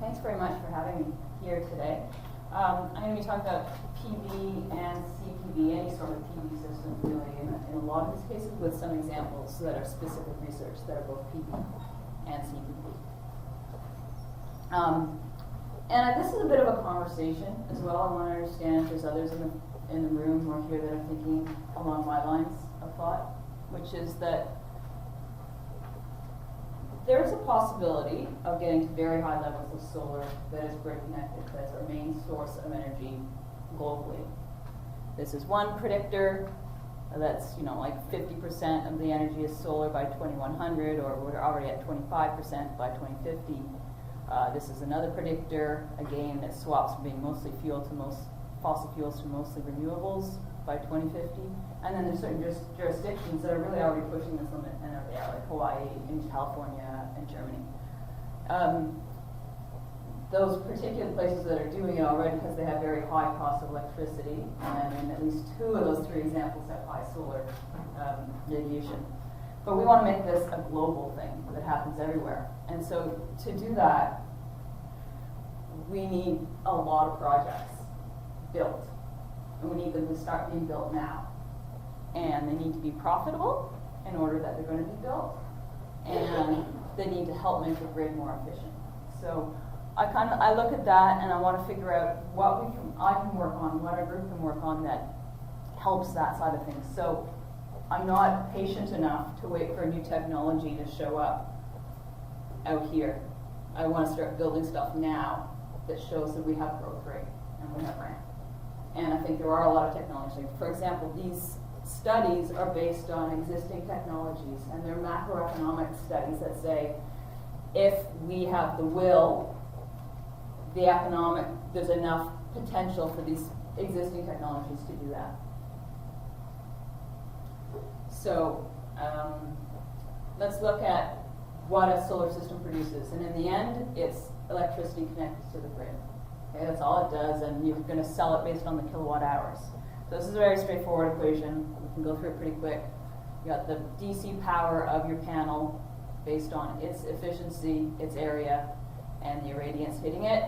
Thanks very much for having me here today. I'm going to be talking about PV and CPV, any sort of PV system really, in a lot of these cases, with some examples that are specific research that are both PV and CPV. And this is a bit of a conversation as well. I want to understand if there's others in the room or here that are thinking along my lines of thought, which is that there's a possibility of getting to very high levels of solar that is grid connected, that's our main source of energy globally. This is one predictor that's, like 50% of the energy is solar by 2100, or we're already at 25% by 2050. This is another predictor, again, that swaps from being mostly fossil fuels to mostly renewables by 2050. And then there's certain jurisdictions that are really already pushing this limit, and they are, like Hawaii and California and Germany. Those particular places that are doing it already because they have very high cost of electricity, and in at least two of those three examples have high solar radiation. But we want to make this a global thing that happens everywhere. And so to do that, we need a lot of projects built. And we need them to start being built now. And they need to be profitable in order that they're going to be built. And they need to help make the grid more efficient. So I look at that and I want to figure out what I can work on, what our group can work on that helps that side of things. So I'm not patient enough to wait for a new technology to show up out here. I want to start building stuff now that shows that we have growth rate and we have ramp. And I think there are a lot of technologies. For example, these studies are based on existing technologies, and they're macroeconomic studies that say if we have the will, there's enough potential for these existing technologies to do that. So let's look at what a solar system produces. And in the end, it's electricity connected to the grid. Okay, that's all it does, and you're going to sell it based on the kilowatt hours. So this is a very straightforward equation. We can go through it pretty quick. You got the DC power of your panel based on its efficiency, its area, and the irradiance hitting it,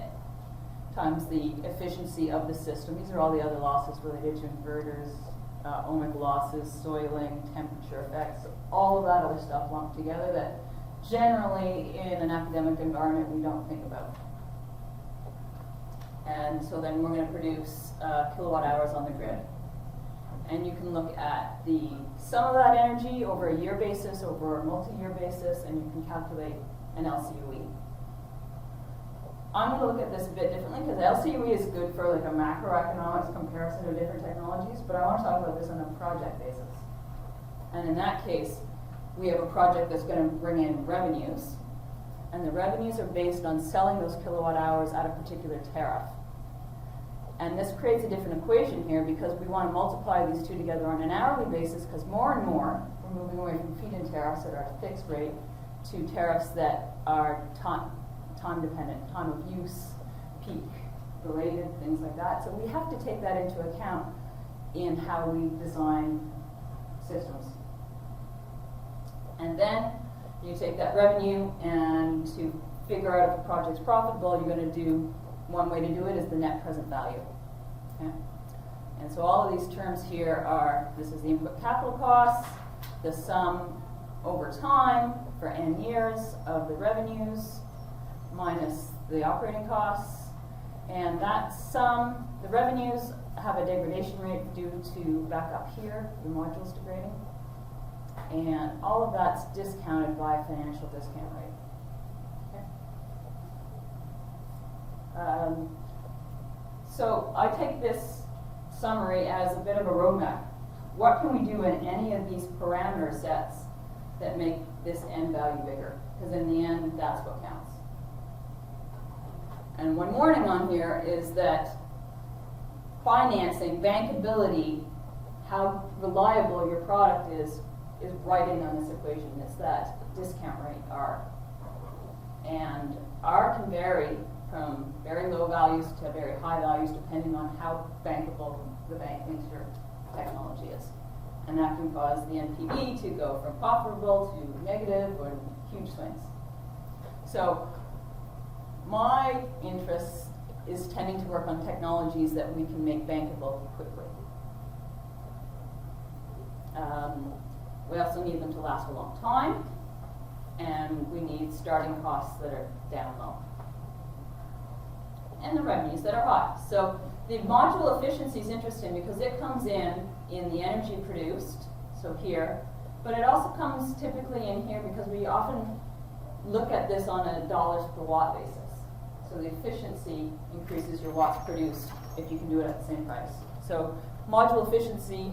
times the efficiency of the system. These are all the other losses related to inverters, ohmic losses, soiling, temperature effects, all of that other stuff lumped together that generally in an academic environment we don't think about. And so then we're going to produce kilowatt hours on the grid. And you can look at the sum of that energy over a year basis, over a multi-year basis, and you can calculate an LCOE. I'm going to look at this a bit differently because LCOE is good for like a macroeconomics comparison of different technologies, but I want to talk about this on a project basis. And in that case, we have a project that's going to bring in revenues, and the revenues are based on selling those kilowatt hours at a particular tariff. And this creates a different equation here because we want to multiply these two together on an hourly basis because more and more we're moving away from feed-in tariffs that are at a fixed rate to tariffs that are time dependent, time of use, peak related, things like that. So we have to take that into account in how we design systems. And then you take that revenue, and to figure out if the project's profitable, you're going to do, one way to do it is the net present value. Okay? And so all of these terms here are, this is the input capital costs, the sum over time for n years of the revenues minus the operating costs. And that sum, the revenues have a degradation rate due to, back up here, the modules degrading. And all of that's discounted by a financial discount rate. Okay. So I take this summary as a bit of a roadmap. What can we do in any of these parameter sets that make this end value bigger? Because in the end, that's what counts. And one warning on here is that financing, bankability, how reliable your product is right in on this equation. It's that discount rate, R. And R can vary from very low values to very high values depending on how bankable the bank thinks your technology is. And that can cause the NPV to go from profitable to negative or huge swings. So my interest is tending to work on technologies that we can make bankable quickly. We also need them to last a long time, and we need starting costs that are down low, and the revenues that are high. So the module efficiency is interesting because it comes in the energy produced, so here, but it also comes typically in here because we often look at this on a dollars per watt basis. So the efficiency increases your watts produced if you can do it at the same price. So module efficiency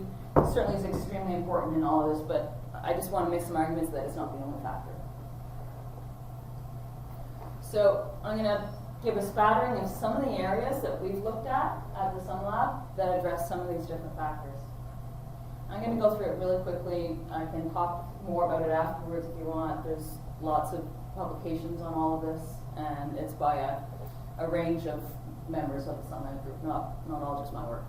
certainly is extremely important in all of this, but I just want to make some arguments that it's not the only factor. So I'm going to give a spattering of some of the areas that we've looked at the Sun Lab that address some of these different factors. I'm going to go through it really quickly. I can talk more about it afterwards if you want. There's lots of publications on all of this, and it's by a range of members of the Sun Lab group, not all just my work.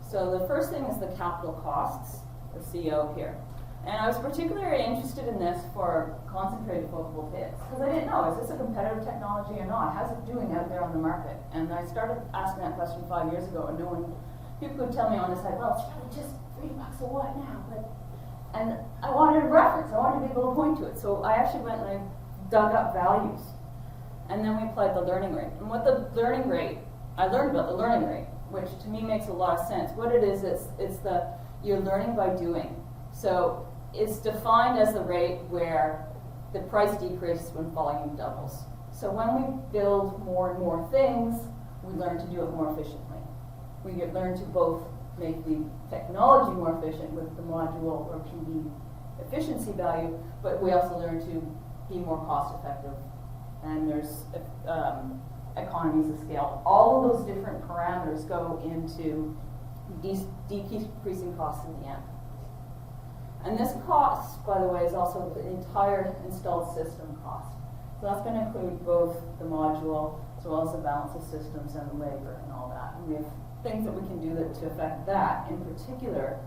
So the first thing is the capital costs, the CO here. And I was particularly interested in this for concentrated photovoltaics, because I didn't know, is this a competitive technology or not? How's it doing out there on the market? And I started asking that question 5 years ago, and people would tell me on the side, well, it's really just $3 a watt now. And I wanted a reference, I wanted to be able to point to it. So I actually went and I dug up values. And then we applied the learning rate. And what the learning rate, I learned about the learning rate, which to me makes a lot of sense. What it is, you're learning by doing. So it's defined as the rate where the price decreases when volume doubles. So when we build more and more things, we learn to do it more efficiently. We learn to both make the technology more efficient with the module or PV efficiency value, but we also learn to be more cost effective. And there's economies of scale. All of those different parameters go into decreasing costs in the end. And this cost, by the way, is also the entire installed system cost. So that's going to include both the module as well as the balance of systems and the labor and all that. And we have things that we can do to affect that. In particular,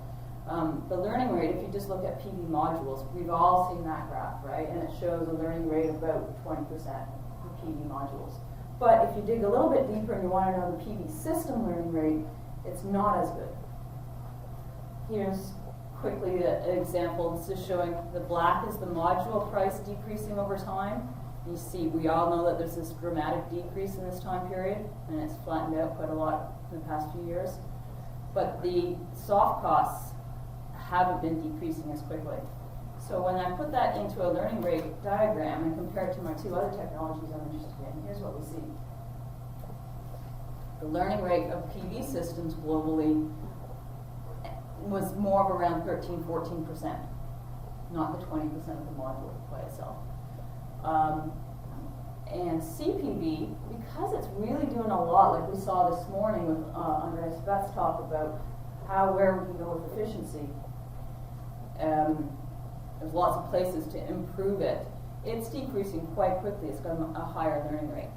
the learning rate, if you just look at PV modules, we've all seen that graph, right? And it shows a learning rate of about 20% for PV modules. But if you dig a little bit deeper and you want to know the PV system learning rate, it's not as good. Here's quickly an example. This is showing the black is the module price decreasing over time. You see, we all know that there's this dramatic decrease in this time period, and it's flattened out quite a lot in the past few years. But the soft costs haven't been decreasing as quickly. So when I put that into a learning rate diagram and compare it to my two other technologies I'm interested in, here's what we see. The learning rate of PV systems globally was more of around 13-14%, not the 20% of the module by itself. And CPV, because it's really doing a lot, like we saw this morning with Andreas Beth's talk about where we can go with efficiency. There's lots of places to improve it. It's decreasing quite quickly. It's got a higher learning rate.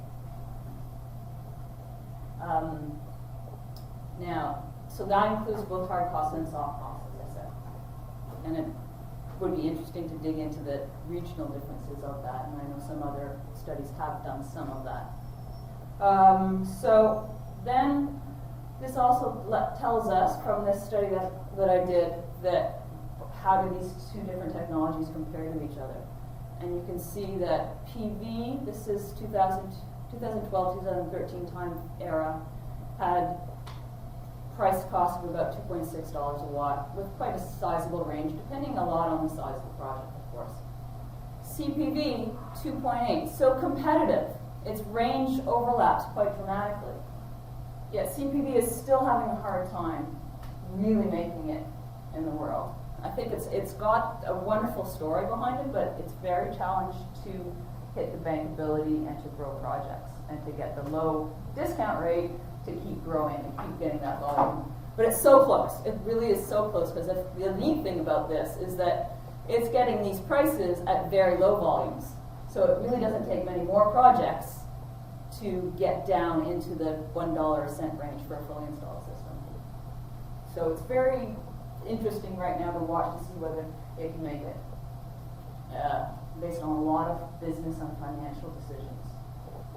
Now, so that includes both hard costs and soft costs, as I said. And it would be interesting to dig into the regional differences of that, and I know some other studies have done some of that. So then this also tells us from this study that I did that how do these two different technologies compare to each other. And you can see that PV, this is 2012-2013 time era, had price cost of about $2.6 a watt with quite a sizable range, depending a lot on the size of the project, of course. CPV, 2.8, so competitive. Its range overlaps quite dramatically. Yet CPV is still having a hard time really making it in the world. I think it's got a wonderful story behind it, but it's very challenged to hit the bankability and to grow projects and to get the low discount rate to keep growing and keep getting that volume. But it's so close. It really is so close, because the neat thing about this is that it's getting these prices at very low volumes. So it really doesn't take many more projects to get down into the $1 a cent range for a fully installed system. So it's very interesting right now to watch to see whether it can make it. based on a lot of business and financial decisions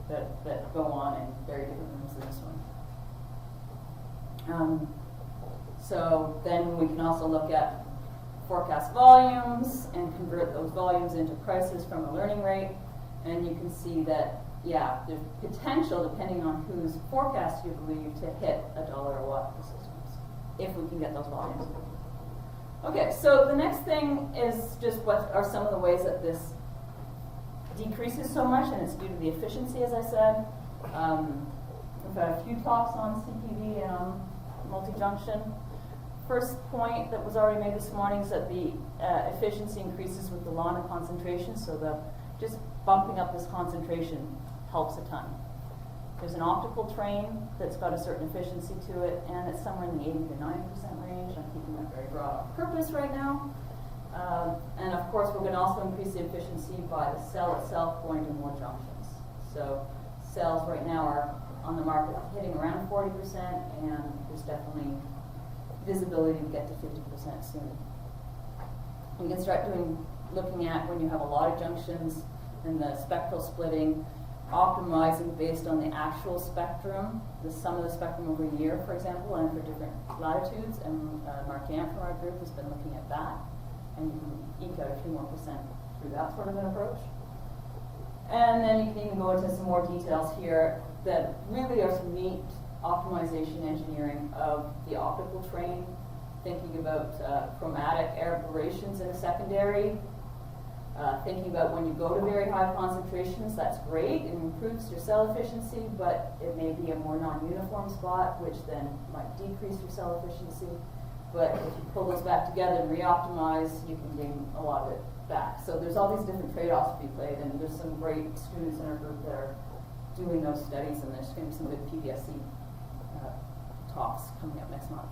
that go on in very different rooms than this one. So then we can also look at forecast volumes and convert those volumes into prices from a learning rate. And you can see that, yeah, there's potential, depending on whose forecast you believe, to hit $1 a watt for systems, if we can get those volumes. Okay, so the next thing is just what are some of the ways that this decreases so much, and it's due to the efficiency, as I said. We've had a few talks on CPV and on multi-junction. First point that was already made this morning is that the efficiency increases with the Lana concentration, so just bumping up this concentration helps a ton. There's an optical train that's got a certain efficiency to it, and it's somewhere in the 80 to 90% range. I'm keeping that very broad on purpose right now. And of course, we're going to also increase the efficiency by the cell itself going to more junctions. So cells right now are on the market hitting around 40%, and there's definitely visibility to get to 50% soon. We can start looking at when you have a lot of junctions and the spectral splitting, optimizing based on the actual spectrum, the sum of the spectrum over a year, for example, and for different latitudes. And Mark Yam from our group has been looking at that, and you can eke out a few more percent through that sort of an approach. And then you can even go into some more details here that really are some neat optimization engineering of the optical train, thinking about chromatic aberrations in a secondary, thinking about when you go to very high concentrations, that's great, it improves your cell efficiency, but it may be a more non-uniform spot, which then might decrease your cell efficiency. But if you pull those back together and re-optimize, you can gain a lot of it back. So there's all these different trade-offs to be played, and there's some great students in our group that are doing those studies, and there's going to be some good PBSC talks coming up next month.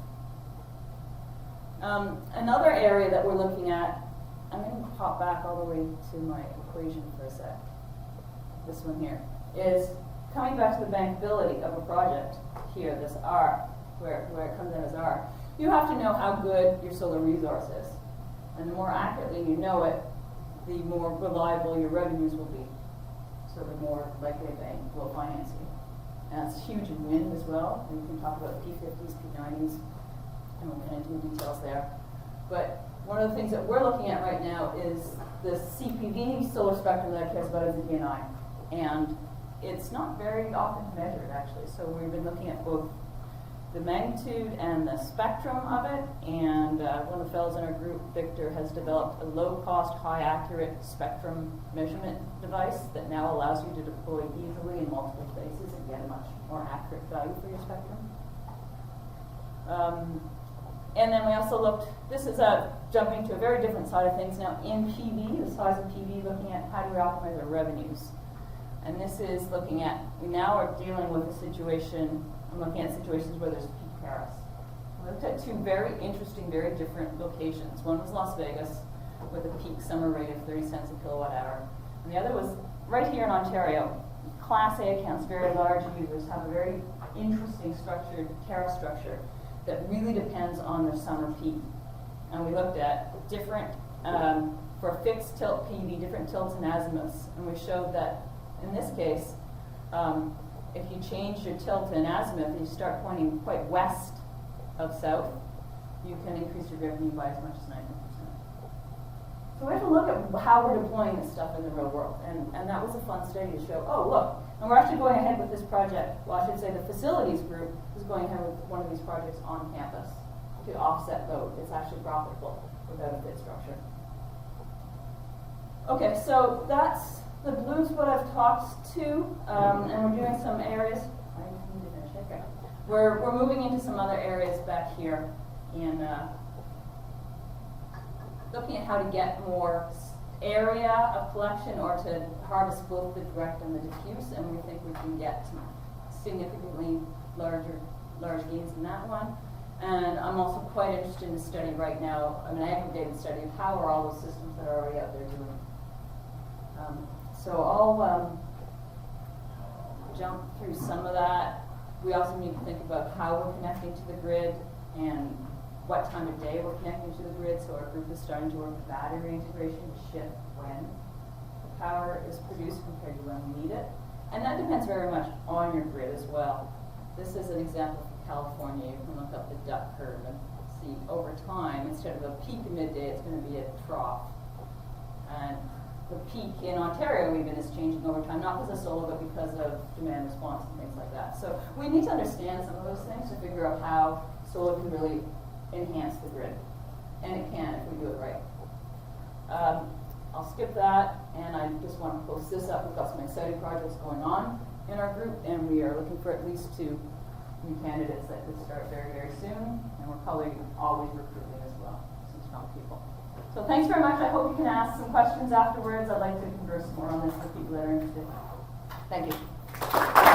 Another area that we're looking at, I'm going to hop back all the way to my equation for a sec. This one here is coming back to the bankability of a project here, this R, where it comes in as R. You have to know how good your solar resource is. And the more accurately you know it, the more reliable your revenues will be. So the more likely a bank will finance you. And that's huge in wind as well. And we can talk about P50s, P90s, and we'll get into the details there. But one of the things that we're looking at right now is the CPV solar spectrum that cares about is the DNI. And it's not very often measured, actually. So we've been looking at both the magnitude and the spectrum of it. And one of the fellows in our group, Victor, has developed a low-cost, high-accurate spectrum measurement device that now allows you to deploy easily in multiple places and get a much more accurate value for your spectrum. And then we also looked, this is jumping to a very different side of things now in PV, the size of PV, looking at how do we optimize our revenues. And this is looking at, we now are dealing with a situation, I'm looking at situations where there's peak tariffs. We looked at two very interesting, very different locations. One was Las Vegas with a peak summer rate of 30 cents a kilowatt hour. And the other was right here in Ontario. Class A accounts, very large users, have a very interesting structured tariff structure that really depends on their summer peak. And we looked at different, for fixed tilt PV, different tilts and azimuths. And we showed that in this case, if you change your tilt and azimuth and you start pointing quite west of south, you can increase your revenue by as much as 90%. So we have to look at how we're deploying this stuff in the real world. And that was a fun study to show, oh, look, and we're actually going ahead with this project. Well, I should say the facilities group is going ahead with one of these projects on campus to offset load. It's actually profitable without a bid structure. Okay, so that's the blues what I've talked to, and we're doing some areas. I need to finish. Okay. We're moving into some other areas back here in looking at how to get more area of collection or to harvest both the direct and the diffuse, and we think we can get significantly large gains in that one. And I'm also quite interested in a study right now, an aggregated study of how are all those systems that are already out there doing. So I'll jump through some of that. We also need to think about how we're connecting to the grid and what time of day we're connecting to the grid. So our group is starting to work with battery integration to shift when power is produced compared to when we need it. And that depends very much on your grid as well. This is an example from California. You can look up the duck curve and see over time, instead of a peak in midday, it's going to be a trough. And the peak in Ontario even is changing over time, not because of solar, but because of demand response and things like that. So we need to understand some of those things to figure out how solar can really enhance the grid. And it can if we do it right. I'll skip that, and I just want to post this up. We've got some exciting projects going on in our group, and we are looking for at least 2 new candidates that could start very, very soon. And we're probably always recruiting as well, some strong people. So thanks very much. I hope you can ask some questions afterwards. I'd like to converse more on this with people that are interested. Thank you.